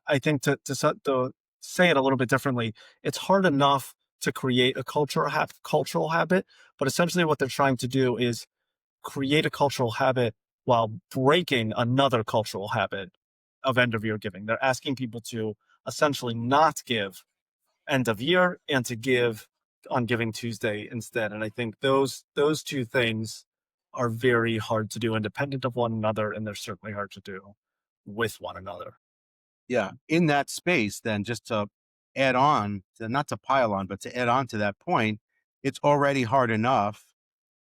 I think to say it a little bit differently, it's hard enough to create a cultural habit, but essentially what they're trying to do is create a cultural habit while breaking another cultural habit of end of year giving. They're asking people to essentially not give end of year and to give on Giving Tuesday instead. And I think those two things are very hard to do independent of one another, and they're certainly hard to do with one another. Yeah. In that space, then just to add on, not to pile on, but to add on to that point, it's already hard enough,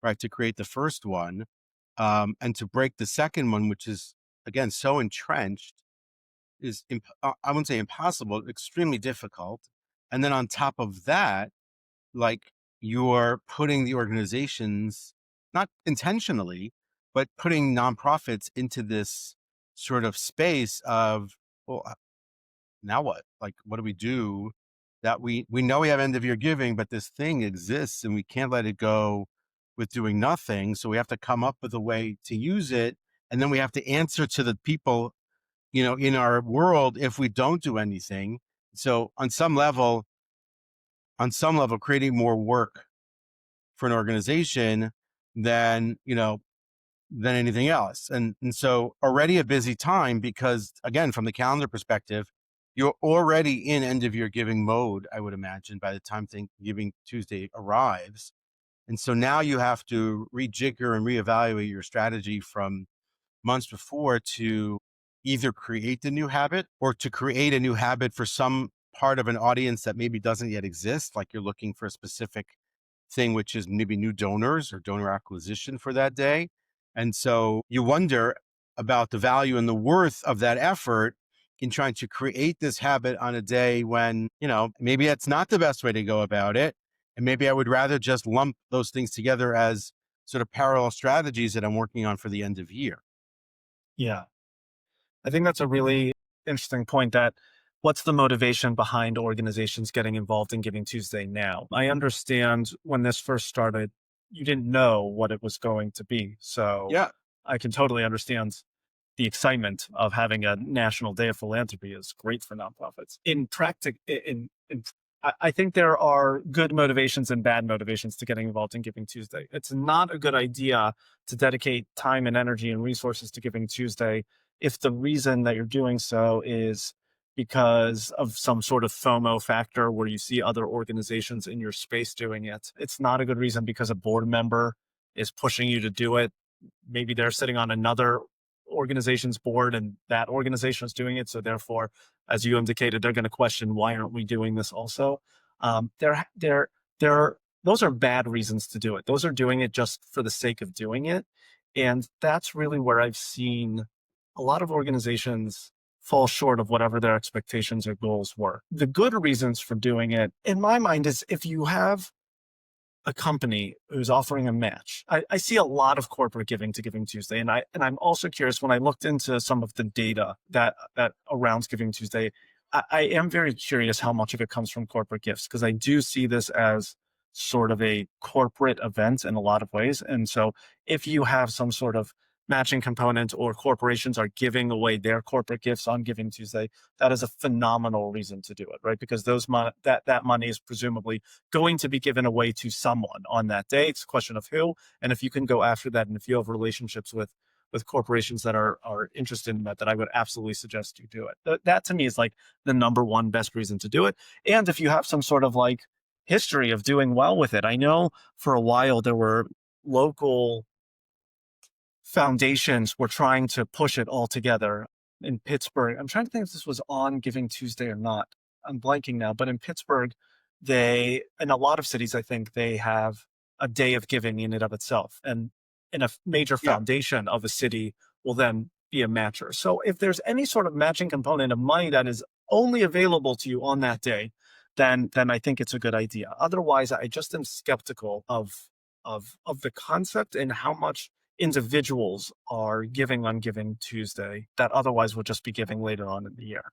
right, to create the first one, and to break the second one, which is again so entrenched, is I wouldn't say impossible, extremely difficult. And then on top of that, like you're putting the organizations, not intentionally, but putting nonprofits into this sort of space of, well, now what? Like, what do we do that we know we have end of year giving, but this thing exists and we can't let it go with doing nothing. So we have to come up with a way to use it. And then we have to answer to the people, in our world if we don't do anything. So on some level, creating more work for an organization than, than anything else. And so already a busy time because, again, from the calendar perspective, you're already in end of year giving mode, I would imagine, by the time Giving Tuesday arrives. And so now you have to rejigger and reevaluate your strategy from months before to either create the new habit or to create a new habit for some part of an audience that maybe doesn't yet exist. Like you're looking for a specific thing, which is maybe new donors or donor acquisition for that day. And so you wonder about the value and the worth of that effort in trying to create this habit on a day when, maybe that's not the best way to go about it. And maybe I would rather just lump those things together as sort of parallel strategies that I'm working on for the end of year. Yeah. I think that's a really interesting point that what's the motivation behind organizations getting involved in Giving Tuesday now? I understand when this first started, you didn't know what it was going to be. So Yeah. I can totally understand the excitement of having a national day of philanthropy is great for nonprofits. I think there are good motivations and bad motivations to getting involved in Giving Tuesday. It's not a good idea to dedicate time and energy and resources to Giving Tuesday if the reason that you're doing so is because of some sort of FOMO factor where you see other organizations in your space doing it. It's not a good reason because a board member is pushing you to do it. Maybe they're sitting on another organization's board and that organization is doing it. So therefore, as you indicated, they're going to question, why aren't we doing this also? Those are bad reasons to do it. Those are doing it just for the sake of doing it. And that's really where I've seen a lot of organizations fall short of whatever their expectations or goals were. The good reasons for doing it, in my mind, is if you have a company who's offering a match. I see a lot of corporate giving to Giving Tuesday, and I'm also curious when I looked into some of the data that around Giving Tuesday. I am very curious how much of it comes from corporate gifts because I do see this as sort of a corporate event in a lot of ways. And so, if you have some sort of matching component or corporations are giving away their corporate gifts on Giving Tuesday, that is a phenomenal reason to do it, right? Because that money is presumably going to be given away to someone on that day. It's a question of who, and if you can go after that, and if you have relationships with corporations that are interested in that I would absolutely suggest you do it. That to me is like the number one best reason to do it. And if you have some sort of like history of doing well with it, I know for a while there were local foundations were trying to push it all together in Pittsburgh. I'm trying to think if this was on Giving Tuesday or not. I'm blanking now, but in Pittsburgh, in a lot of cities, I think they have a day of giving in and of itself. And in a major Yeah. foundation of a city will then be a matcher. So if there's any sort of matching component of money that is only available to you on that day, then I think it's a good idea. Otherwise, I just am skeptical of the concept and how much individuals are giving on Giving Tuesday that otherwise would just be giving later on in the year.